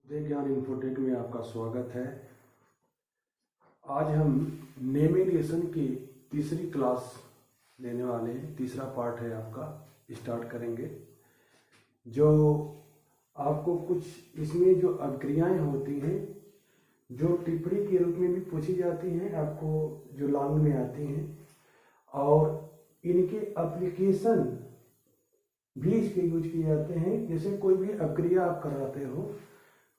जय ज्ञान इन्फोटेक में आपका स्वागत है। आज हम नेविगेशन की तीसरी क्लास लेने वाले हैं। तीसरा पार्ट है आपका, स्टार्ट करेंगे। जो आपको कुछ इसमें जो अभिक्रियाएं होती हैं जो टिप्पणी के रूप में भी पूछी जाती हैं, आपको जो लॉन्ग में आती हैं, और इनके एप्लीकेशन भी इसके यूज किए जाते हैं। जैसे कोई भी अभिक्रिया आप कराते हो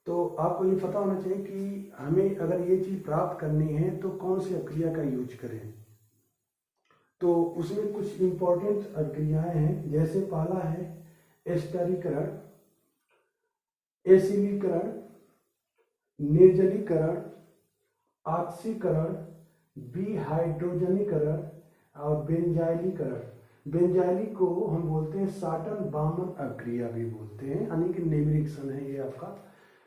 तो आपको ये पता होना चाहिए कि हमें अगर ये चीज़ प्राप्त करनी है तो कौन सी अभिक्रिया का यूज करें। तो उसमें कुछ इम्पोर्टेंट अभिक्रियाएं हैं। जैसे पहला है एस्टरीकरण, एसिलीकरण, निर्जलीकरण, ऑक्सीकरण, विहाइड्रोजनीकरण और बेंजाइलीकरण। बेंजाइली को हम बोलते हैं साटन बामन अभिक्रिया भी बोलते हैं, यानी कि नेम रिएक्शन है ये आपका।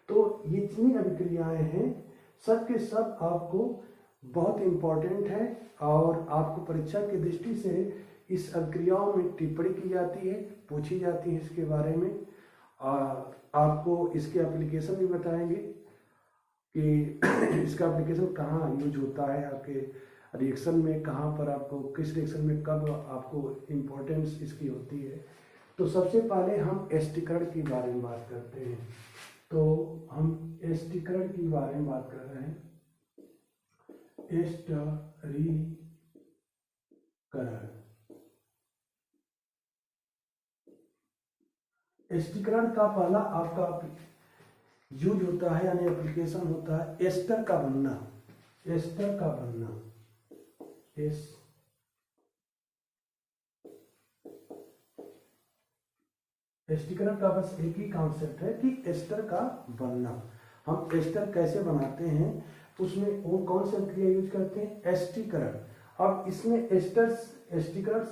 तो ये जितनी अभिक्रियाएं हैं सब के सब आपको बहुत इम्पोर्टेंट है और आपको परीक्षा की दृष्टि से इस अभिक्रियाओं में टिप्पणी की जाती है, पूछी जाती है इसके बारे में। आपको इसके एप्लीकेशन भी बताएंगे कि इसका एप्लीकेशन कहाँ यूज होता है, आपके रिएक्शन में कहाँ पर आपको, किस रिएक्शन में कब आपको इम्पोर्टेंस इसकी होती है। तो सबसे पहले हम एस्टीकरण के बारे में बात करते हैं। तो हम एस्टीकरण के बारे में बात कर रहे हैं। एस्टरीकरण, एस्टीकरण का पहला आपका यूज होता है, यानी एप्लीकेशन होता है एस्टर का बनना। एस्टर का बनना, एस्टीकरण का बस एक ही कॉन्सेप्ट है कि एस्टर का बनना। हम एस्टर कैसे बनाते हैं, उसमें वो कौन सी क्रिया यूज करते हैं, एस्टीकरण। अब इसमें एस्टीकरण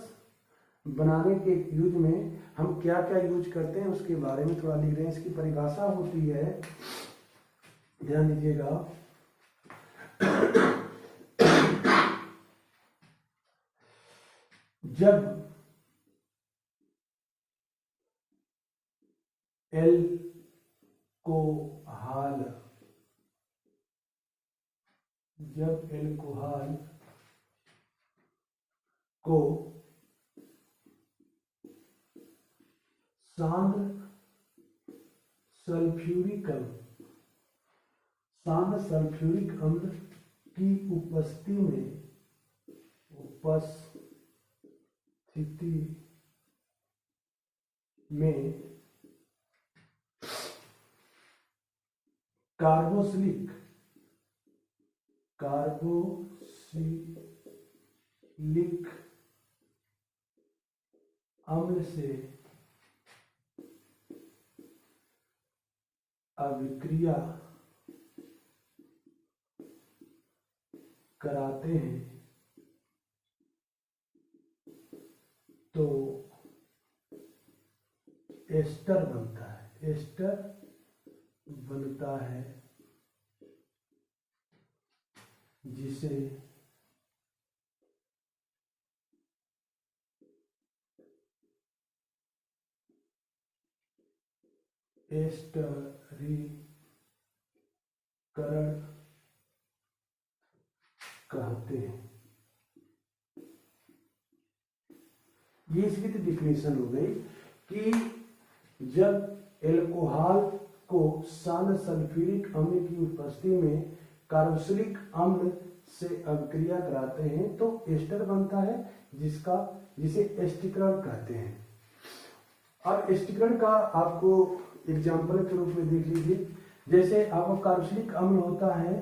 बनाने के यूज में हम क्या क्या यूज करते हैं उसके बारे में थोड़ा लिख रहे हैं। इसकी परिभाषा होती है, ध्यान दीजिएगा। जब एल्कोहल को सांद्र सल्फ्यूरिक अम्ल की उपस्थिति में कार्बोक्सिलिक अम्ल से अभिक्रिया कराते हैं तो एस्टर बनता है। एस्टर बनता है जिसे एस्टरीकरण कहते हैं। ये इसकी तो डिफिनेशन हो गई कि जब एल्कोहल को सांद्र सल्फ्यूरिक अम्ल की उपस्थिति में कार्बोक्सिलिक अम्ल से अभिक्रिया कराते हैं तो एस्टर बनता है, जिसे एस्टीकरण कहते हैं। अब एस्टीकरण का आपको एग्जाम्पल के रूप में देख लीजिए। जैसे आपको कार्बोक्सिलिक अम्ल होता है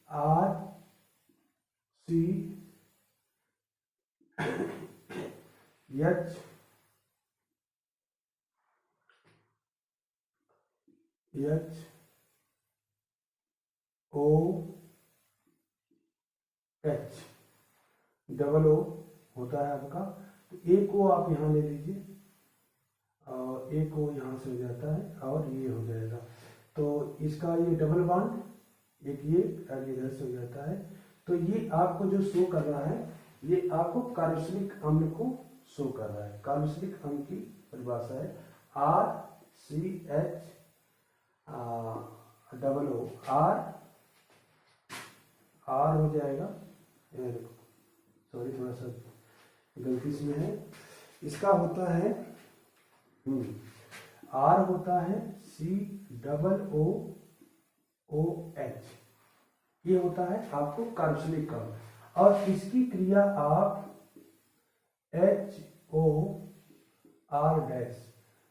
HCHOH, डबल ओ होता है आपका। तो एक को आप यहाँ ले लीजिए और एक को यहाँ से हो जाता है और ये हो जाएगा। तो इसका ये डबल बॉन्ड एक ये और इधर से हो जाता है। तो ये आपको जो शो कर रहा है, ये आपको कार्बोक्सिलिक अम्ल को शो कर रहा है। कार्बोक्सिलिक अम्ल की परिभाषा है RCH double O R R हो जाएगा, सॉरी थोड़ा सा गलती इसमें है, इसका होता है आर होता है C double O O H, ये होता है आपको कार्बोक्सिलिक अम्ल, और इसकी क्रिया आप एच ओ आर डैश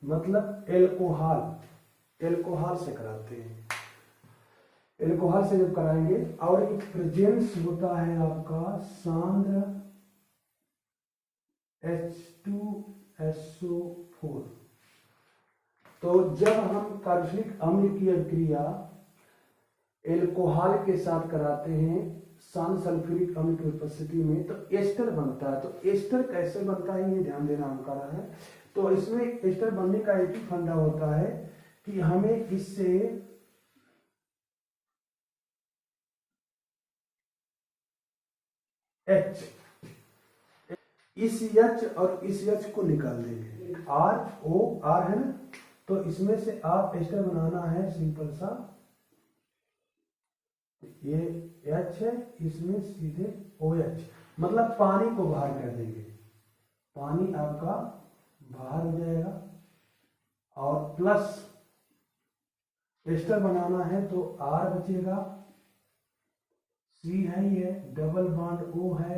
मतलब एल्कोहल से कराते हैं। एल्कोहल से जब कराएंगे और एक प्रेजेंस होता है आपका सांद्र H2SO4, तो जब हम कार्बोक्सिलिक अम्ल की अभिक्रिया एल्कोहल के साथ कराते हैं सांद्र सल्फ्यूरिक अम्ल की उपस्थिति में तो एस्टर बनता है। तो एस्टर कैसे बनता है ये ध्यान देना हम कर रहे हैं। तो इसमें एस्टर बनने का एक ही फंडा होता है कि हमें इससे H, इस H और इस H को निकाल देंगे, R O R है ना, तो इसमें से आप एस्टर बनाना है सिंपल सा, ये H है, इसमें सीधे OH मतलब पानी को बाहर कर देंगे, पानी आपका बाहर हो जाएगा, और प्लस एस्टर बनाना है तो R बचेगा, C है ये, डबल बॉन्ड O है,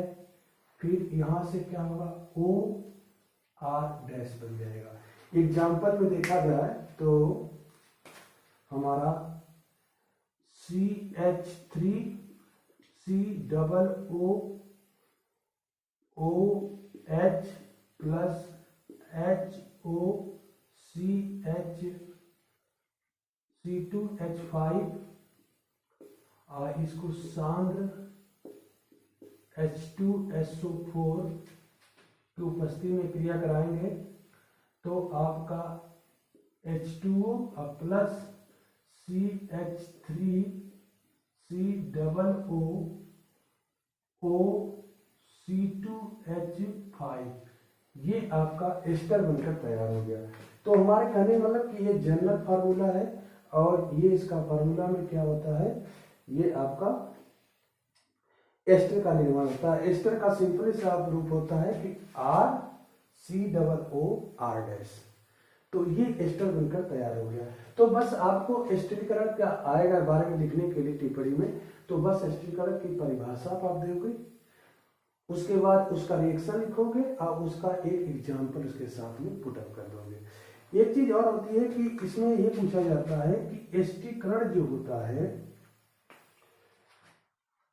फिर यहां से क्या होगा O R डैश बन जाएगा। एग्जाम्पल में देखा जाए तो हमारा CH3 C double O H plus HO CH C2H5, और इसको सांद्र H2SO4 की उपस्थिति में क्रिया कराएंगे तो आपका H2O plus CH3 C double O C2H5, ये आपका एस्टर बनकर तैयार हो गया। तो हमारे कहने मतलब कि ये जनरल फार्मूला है, और ये इसका फार्मूला में क्या होता है, ये आपका एस्टर का निर्माण होता है। एस्टर का सिंपल सा रूप होता है कि R C double O R dash, तो ये एस्टर बनकर तैयार हो गया। तो बस आपको एस्टरीकरण क्या आएगा बारे में लिखने के लिए टिप्पणी में, तो बस एस्टरीकरण की परिभाषा आप दोगे, उसके बाद उसका रिएक्शन लिखोगे और उसका एक एग्जाम्पल उसके साथ में पुटअप कर दोगे। एक चीज और होती है कि इसमें ये पूछा जाता है कि एस्टरीकरण जो होता है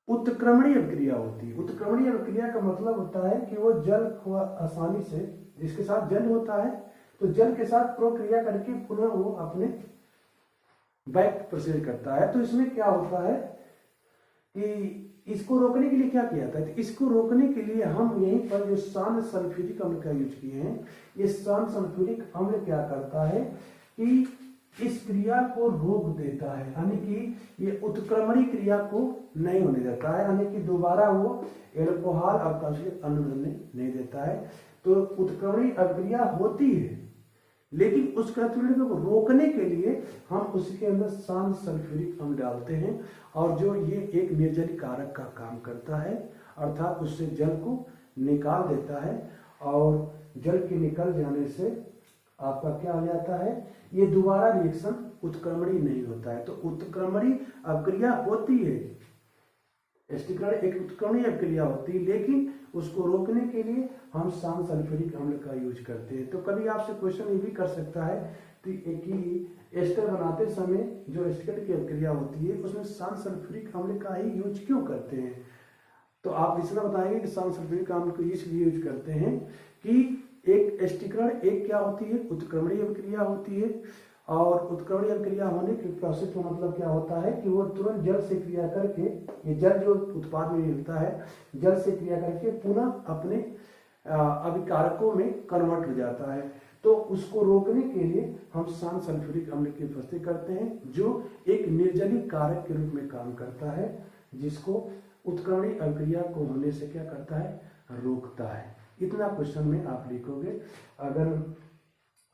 उत्क्रमणीय अभिक्रिया होती है। उत्क्रमणीय अभिक्रिया का मतलब होता है कि वो जल को आसानी से, जिसके साथ जल होता है तो जल के साथ प्रक्रिया करके पुनः वो अपने बैक प्रोसीड करता है। तो इसमें क्या होता है कि इसको रोकने के लिए क्या किया था, तो इसको रोकने के लिए हम यहीं पर जो सांद्र सल्फ्यूरिक अम्ल का यूज किए हैं, ये सांद्र सल्फ्यूरिक अम्ल क्या करता है कि इस क्रिया को रोक देता है, यानी कि ये उत्क्रमणी क्रिया को नहीं होने देता है, यानी कि दोबारा वो एल्कोहल और कार्बोक्सिलिक अम्ल बनने नहीं देता है। तो उत्क्रमणी अभिक्रिया होती है, लेकिन उस प्रतिक्रिया को रोकने के लिए हम उसके अंदर सांद्र सल्फ्यूरिक अम्ल डालते हैं, और जो ये एक निर्जलीकरण कारक का काम करता है, अर्थात उससे जल को निकाल देता है, और जल के निकल जाने से आपका क्या हो जाता है, ये दोबारा रिएक्शन उत्क्रमणी नहीं होता है। तो उत्क्रमणी अभिक्रिया होती है, एस्टरीकरण एक उत्क्रमणीय अभिक्रिया होती है, लेकिन उसको रोकने के लिए हम सांद्र सल्फ्यूरिक अम्ल का यूज करते हैं। तो कभी आपसे क्वेश्चन ये भी कर सकता है कि एस्टर बनाते समय जो एस्टरीकरण की अभिक्रिया होती है उसमें सांद्र सल्फ्यूरिक अम्ल का ही यूज क्यों करते हैं, तो आप इसमें बताएंगे कि सांद्र सल्फ्यूरिक अम्ल को इसलिए यूज करते हैं कि एक एस्टरीकरण एक क्या होती है, उत्क्रमणीय अभिक्रिया होती है, और उत्क्रमणीय अभिक्रिया होने के प्रोसेस का मतलब क्या होता है कि वो तुरंत जल से क्रिया करके, ये जल जो उत्पाद में मिलता है जल से क्रिया करके पुनः अपने अभिकारकों में कन्वर्ट हो जाता है। तो उसको रोकने के लिए हम सांद्र सल्फ्यूरिक अम्ल की उपस्थिति करते हैं, जो एक निर्जलीकरण कारक के रूप में काम करता है, जिसको उत्क्रमणीय अभिक्रिया को होने से क्या करता है, रोकता है। इतना क्वेश्चन में आप लिखोगे। अगर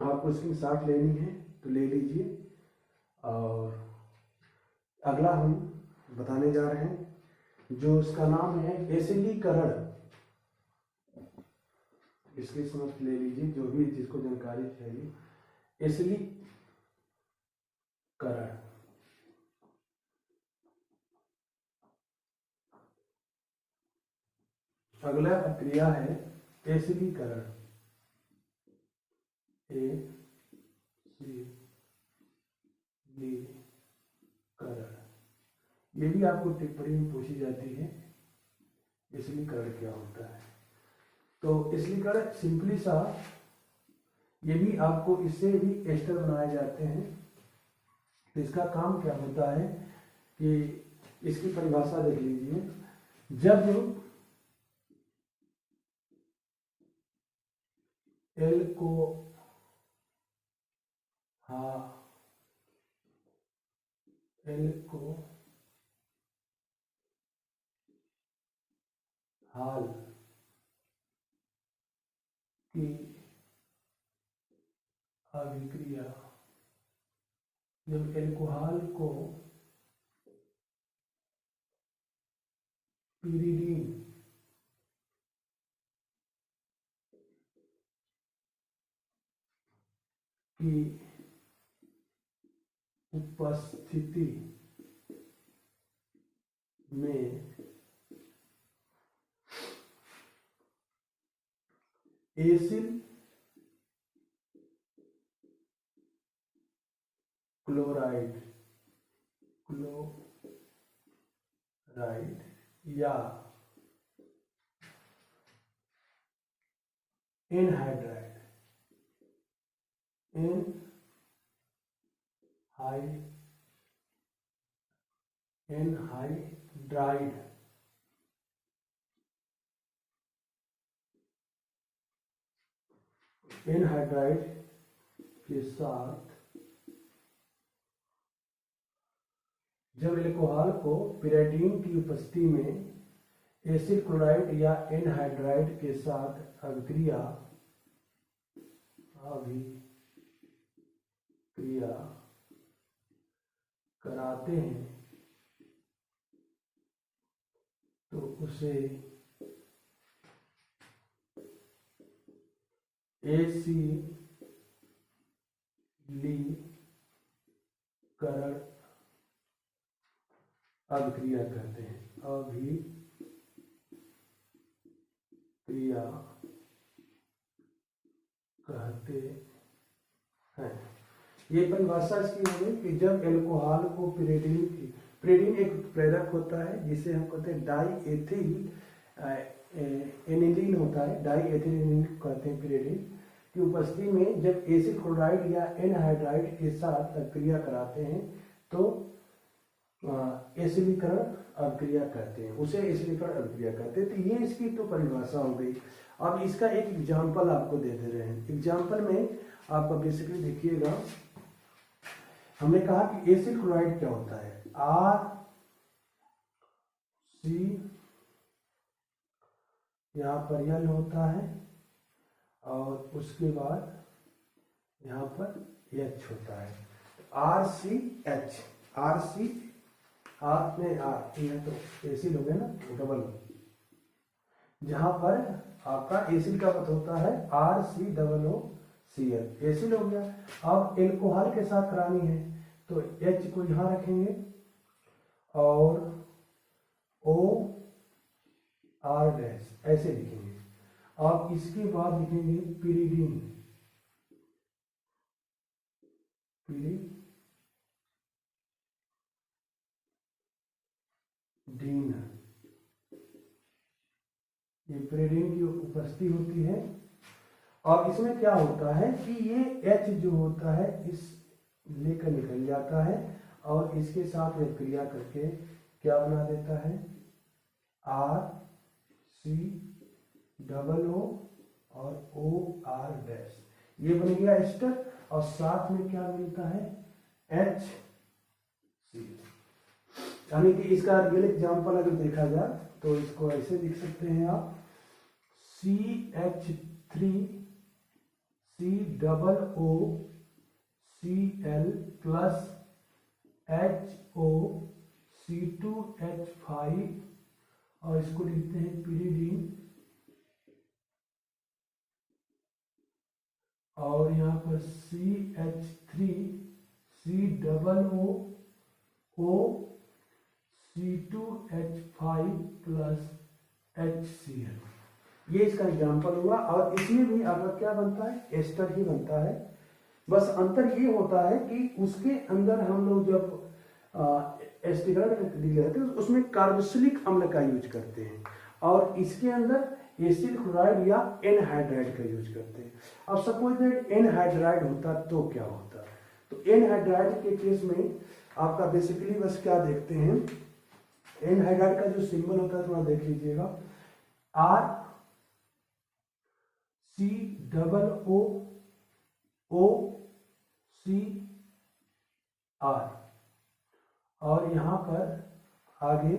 आपको स्क्रीनशॉट लेनी है तो ले लीजिए, और अगला हम बताने जा रहे हैं जो उसका नाम है एसिडीकरण। इसकी समझ ले लीजिए, जो भी जिसको जानकारी चाहिए। एसिडीकरण अगला प्रक्रिया है एसिडीकरण। एसिडीकरण ये भी आपको टिप्पणी में पूछी जाती है, एसिडीकरण क्या होता है। तो एसिडीकरण सिंपली सा, ये भी आपको इससे भी एस्टर बनाए जाते हैं। तो इसका काम क्या होता है कि इसकी परिभाषा देख लीजिए। जब एल्कोहल की अभिक्रिया, जब एल्कोहल को पिरीडीन की उपस्थिति में एसिल क्लोराइड या एनहाइड्राइड एनहाइड्राइड के साथ जब एल्कोहल को पिरीडीन की उपस्थिति में एसिल क्लोराइड या एनहाइड्राइड के साथ अभिक्रिया कराते हैं तो उसे एसिडीकरण अभिक्रिया कहते हैं। अभिक्रिया कहते हैं। ये परिभाषा इसकी होगी कि जब एल्कोहल को पिरीडीन एक प्रेरक होता है जिसे हम कहते हैं डाई एथिल एनिलीन होता है, डाई एथिल एनिलीन कहते हैं पिरीडीन की उपस्थिति में जब एसिड क्लोराइड या एनहाइड्राइड के साथ अभिक्रिया कराते हैं तो एसिडीकरण अभिक्रिया कहते हैं, उसे एसिडीकरण अभिक्रिया कहते हैं। तो ये इसकी तो परिभाषा हो गई। अब इसका एक एग्जाम्पल आपको दे दे रहे हैं। एग्जाम्पल में आपको बेसिकली देखिएगा, हमने कहा कि एसिड क्लोराइड क्या होता है, RC यहाँ पर L होता है और उसके बाद यहाँ पर H होता है। RCH, RC R में R, यह तो एसिड हो गया ना, डबल। जहां पर आपका एसिड का पद होता है RCOOCl, एसिड हो गया। अब एल्कोहल के साथ करानी है तो H को यहां रखेंगे और OR' ऐसे लिखेंगे। अब इसके बाद लिखेंगे पिरीडीन, ये पिरीडीन की उपस्थिति होती है। और इसमें क्या होता है कि ये H जो होता है इस लेकर निकल जाता है और इसके साथ क्रिया करके क्या बना देता है, RCOO और OR', ये बन गया एस्टर। और साथ में क्या मिलता है, HCl। यानी कि इसका रियल एग्जाम्पल अगर देखा जाए तो इसको ऐसे लिख सकते हैं आप, CH3COOCl प्लस HOC2H5 और इसको लिखते हैं पिरिडीन, और यहाँ पर CH3COO C2H5 HCl। ये इसका एग्जाम्पल हुआ। और इसमें भी आपका क्या बनता है, एस्टर ही बनता है। बस अंतर ये होता है कि उसके अंदर हम लोग जब एस्टिग्रेट लिए रहते हैं उसमें कार्बोक्सिलिक अम्ल का यूज करते हैं, और इसके अंदर एसिड क्लोराइड या एनहाइड्राइड का यूज करते हैं। अब सपोज दैट एनहाइड्राइड होता तो क्या होता, तो एनहाइड्राइड के केस में आपका बेसिकली बस क्या देखते हैं, एनहाइड्राइड का जो सिंबल होता है थोड़ा देख लीजिएगा, RCOOCR, और यहाँ पर आगे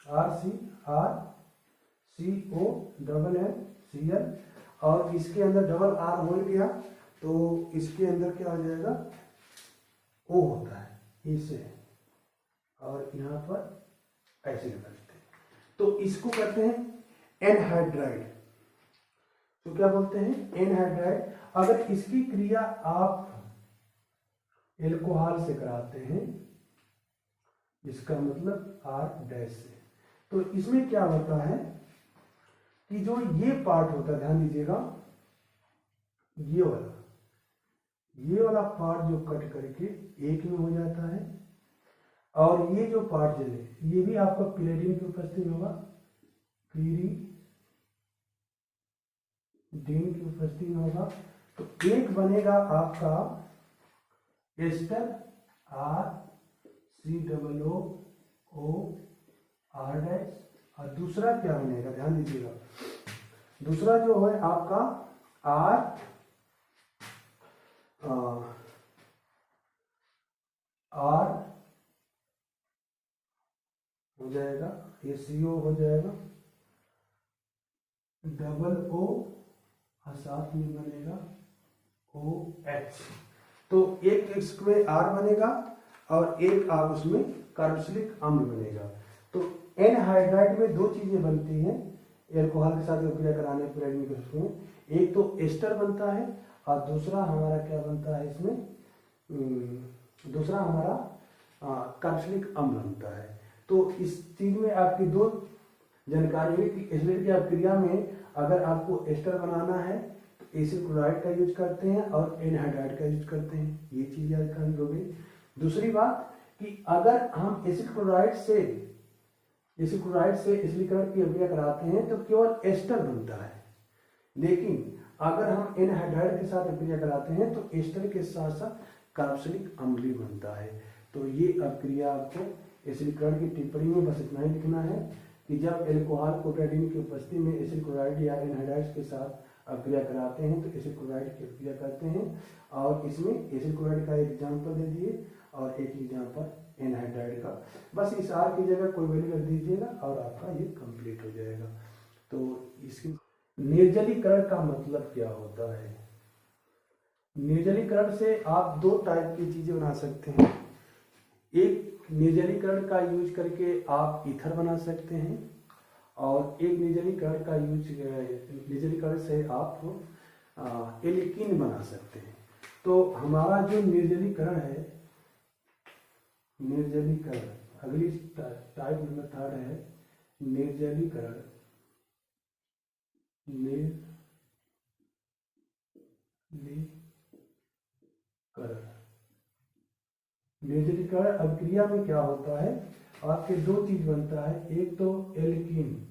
RCRCONNCL, और इसके अंदर डबल R हो गया तो इसके अंदर क्या हो जाएगा, O होता है इसे, और यहाँ पर ऐसे करते हैं, तो इसको कहते हैं एनहाइड्राइड। तो क्या बोलते हैं, एनहाइड्राइड। अगर इसकी क्रिया आप एल्कोहल से कराते हैं, इसका मतलब R' से, तो इसमें क्या होता है कि जो ये पार्ट होता है, ध्यान दीजिएगा, ये वाला पार्ट जो कट करके एक में हो जाता है, और ये जो पार्ट जले ये भी आपका पिरिडीन की उपस्थिति में होगा, पिरिडीन की उपस्थिति में होगा। तो एक बनेगा आपका एस्टर RCOOR', और दूसरा क्या बनेगा, ध्यान दीजिएगा, दूसरा जो है आपका R हो जाएगा, ये CO हो जाएगा, डबल O और साथ में बनेगा OH। तो एक इसमें R बनेगा और एक आप उसमें कार्बोक्सिलिक अम्ल बनेगा। तो एनहाइड्राइड में दो चीजें बनती हैं एल्कोहल के साथ क्रिया कराने पर, एक तो एस्टर बनता है और दूसरा हमारा क्या बनता है इसमें, दूसरा हमारा कार्बोक्सिलिक अम्ल बनता है। तो इस चीज में आपकी दो जानकारी हुई कि एसिड की क्रिया में अगर आपको एस्टर बनाना है तो एसिड क्लोराइड का यूज करते हैं और एनहाइड्राइड का यूज करते हैं, ये चीज याद करनी होगी। दूसरी बात कि अगर हम एसिड क्लोराइड से एसिडीकरण की अभिक्रिया कराते हैं तो केवल एस्टर बनता है, लेकिन अगर हम एनहाइड्राइड के साथ अभिक्रिया कराते हैं तो एस्टर के साथ साथ कार्बोक्सिलिक अम्ल भी बनता है। तो ये अभिक्रिया आपको एसिडीकरण की टिप्पणी में बस इतना ही लिखना है कि जब एल्कोहल कोटाडीन की उपस्थिति में एसिड क्लोराइड या एनहाइड्राइड के साथ अभिक्रिया कराते हैं तो एसिड क्लोराइड की अभिक्रिया करते हैं, और इसमें एसिड क्लोराइड का एक एग्जाम्पल दे दिए और एक एग्जाम्पल एनहाइड्राइड का। बस इस R की जगह कोई वैल्यू रख दीजिएगा और आपका ये कंप्लीट हो जाएगा। तो इसकी निर्जलीकरण का मतलब क्या होता है, निर्जलीकरण से आप दो टाइप की चीजें बना सकते हैं। एक निर्जलीकरण का यूज करके आप ईथर बना सकते हैं, और एक निर्जलीकरण से आप एल्कीन बना सकते हैं। तो हमारा जो निर्जलीकरण है, निर्जलीकरण अगली टाइप नंबर 3 है निर्जलीकरण। निर्जलीकरण अभिक्रिया में क्या होता है, आपके दो चीज बनता है, एक तो एल्कीन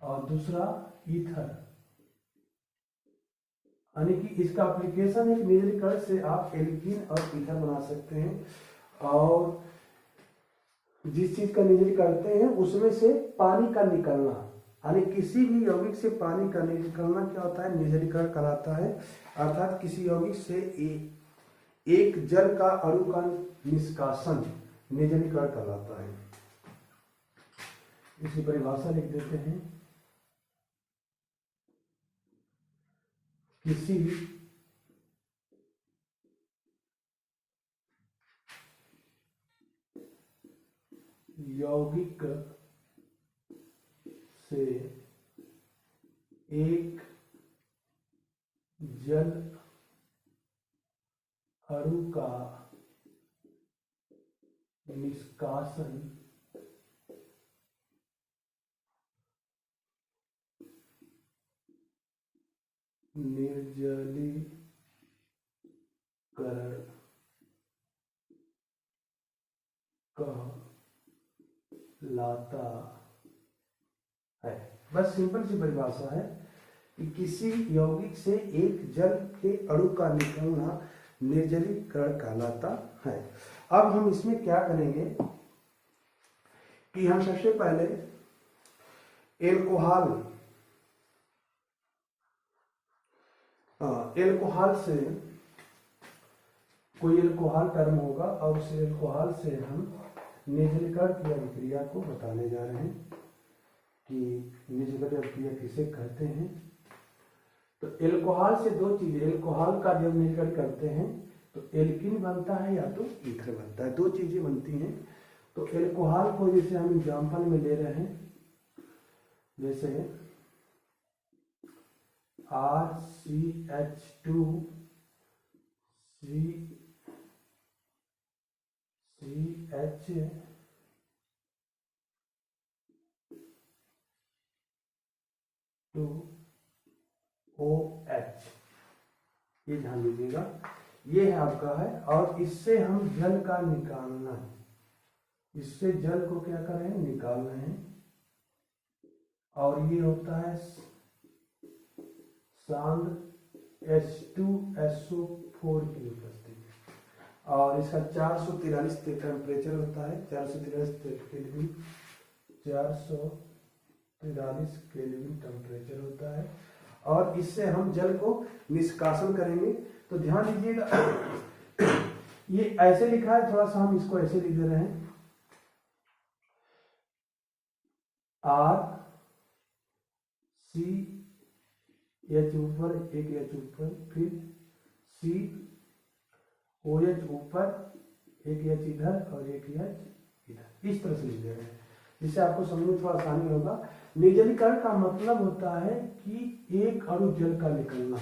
और दूसरा ईथर, यानी कि इसका एप्लीकेशन है निर्जलीकरण से आप एल्कीन और ईथर बना सकते हैं। और जिस चीज का निर्जलीकरण करते हैं उसमें से पानी का निकलना, यानी किसी भी यौगिक से पानी का निकलना क्या होता है, निर्जलीकरण कहलाता है। अर्थात किसी यौगिक से एक जल का अणु का निष्कासन निर्जलीकरण कहलाता है। इसकी परिभाषा लिख देते हैं, किसी यौगिक से एक जल अणु का निष्कासन निर्जलीकरण कहलाता है। बस सिंपल सी परिभाषा है कि किसी यौगिक से एक जल के अणु का निकलना निर्जलीकरण कहलाता है। अब हम इसमें क्या करेंगे कि हम सबसे पहले एल्कोहल से कोई एल्कोहल टर्म होगा और उस एल्कोहल से हम निर्जलीकरण की अभिक्रिया को बताने जा रहे हैं कि निर्जलीकरण अभिक्रिया किसे कहते हैं। तो एल्कोहल से दो चीजें, एल्कोहल का जब निर्जलीकरण करते हैं तो एल्कीन बनता है या तो ईथर बनता है, दो चीजें बनती हैं। तो एल्कोहल को जैसे हम एग्जाम्पल में ले रहे हैं, जैसे RCH2 CH2OH, ये ध्यान दीजिएगा, ये है आपका है। और इससे हम जल का निकालना है, इससे जल को क्या कर रहे हैं, निकाल रहे हैं। और ये होता है सांद्र H2SO4 की उपस्थिति, और इसका 443 टेम्परेचर होता है, 443 केल्विन टेम्परेचर होता है। और इससे हम जल को निष्कासन करेंगे। तो ध्यान दीजिएगा, ये ऐसे लिखा है, थोड़ा सा हम इसको ऐसे लिख दे रहे हैं, RCH ऊपर, एक H ऊपर, फिर COH ऊपर, एक H इधर और एक H इधर, इस तरह से लिख दे रहे हैं, जिससे आपको समझने में थोड़ा आसानी होगा। निर्जलीकरण का मतलब होता है कि एक अणु जल का निकलना।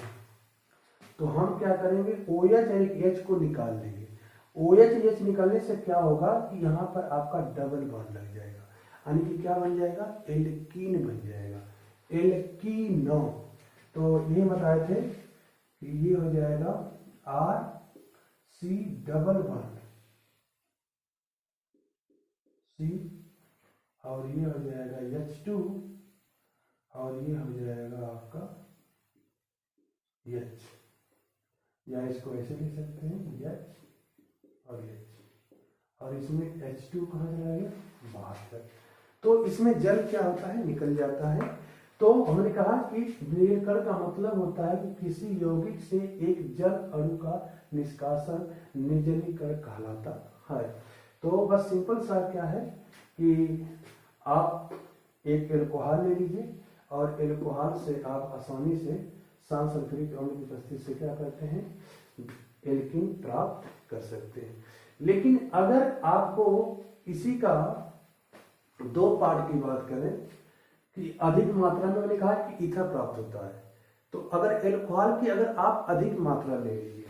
तो हम क्या करेंगे, OH और एक H को निकाल देंगे। OH H निकलने से क्या होगा कि यहाँ पर आपका डबल बॉन्ड लग जाएगा, यानी कि क्या बन जाएगा, एल्कीन बन जाएगा, एल्कीनो। तो ये बताए थे कि ये हो जाएगा RC डबल बॉन्ड C, और ये हो जाएगा H2, और ये हो जाएगा आपका H, या इसको ऐसे लिख सकते हैं H और H, और इसमें H2 कहाँ जाएगा, बाहर। तो इसमें जल क्या होता है, निकल जाता है। तो हमने कहा कि निर्जलीकरण का मतलब होता है कि किसी यौगिक से एक जल अणु का निष्कासन निर्जलीकरण कहलाता है। तो बस सिंपल सा क्या है कि आप एक एल्कोहल ले लीजिए, और एल्कोहल से आप आसानी से सांद्र सल्फ्यूरिक अम्ल की उपस्थिति से क्या करते हैं, एल्कीन प्राप्त कर सकते हैं। लेकिन अगर आपको इसी का दो पार्ट की बात करें कि अधिक मात्रा में, मैंने कहा कि ईथर प्राप्त होता है, तो अगर एल्कोहल की अगर आप अधिक मात्रा ले लीजिए,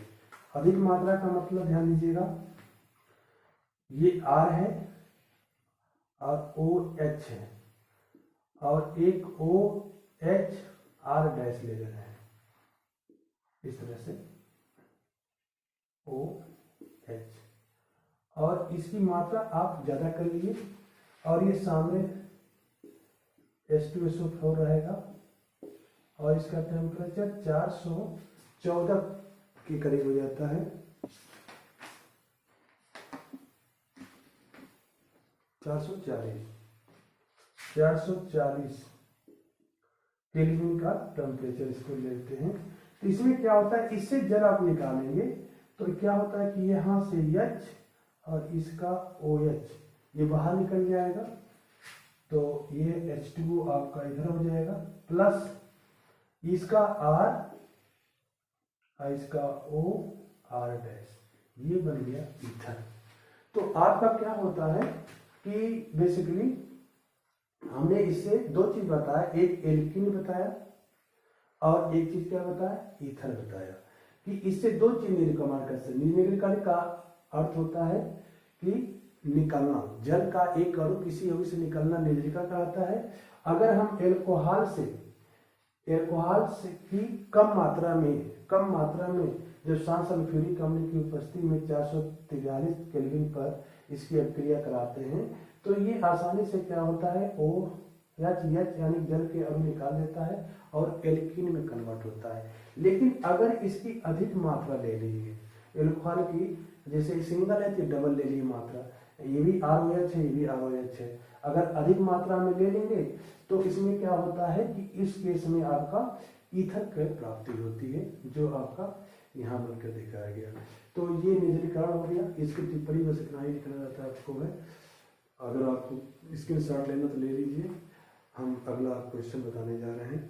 अधिक मात्रा का मतलब ध्यान दीजिएगा, ये R है और OH है, और एक OH R डैश ले रहे हैं, इस तरह से OH, और इसकी मात्रा आप ज्यादा कर लीजिए, और ये सामने H2SO4 रहेगा, और इसका टेम्परेचर 414 के करीब हो जाता है, 440 केल्विन का टेम्परेचर इसको लेते हैं। तो इसमें क्या होता है, इससे जल आप निकालेंगे तो क्या होता है कि यहाँ से H और इसका OH ये बाहर निकल जाएगा, तो ये H2O आपका इधर हो जाएगा, प्लस इसका R इसका OR-, ये बन गया ईथर। तो आपका क्या होता है कि बेसिकली हमने इससे दो चीज बताया, एक एल्कीन बताया और एक चीज क्या बताया, ईथर बताया। कि इससे दो चीज निर्गमन कर सकते। निर्गमन का अर्थ होता है कि निकलना, जल का एक अणु किसी अणु से निकलना निर्जलिका कहलाता है। अगर हम एल्कोहल से की कम मात्रा में जब सल्फ्यूरिक अम्ल की उपस्थिति में 443 केल्विन पर इसकी अभिक्रिया कराते हैं तो ये आसानी से क्या होता है, OH यानी जल के अणु निकाल देता है और एल्कीन में कन्वर्ट होता है। लेकिन अगर इसकी अधिक मात्रा ले लीजिए एल्कोहल की, जैसे सिंगल है तो डबल ले लीजिए मात्रा, ये भी ROH है, ये भी ROH है, अगर अधिक मात्रा में ले लेंगे तो इसमें क्या होता है कि इस केस में आपका ईथर की प्राप्ति होती है, जो आपका यहाँ बनकर दिखाया गया। तो ये निर्जलीकरण हो गया। इसकी टिप्पणी बस इतना ही लिखना रहता है आपको है। अगर आपको स्क्रीनशॉट लेना तो ले लीजिए। हम अगला क्वेश्चन बताने जा रहे हैं।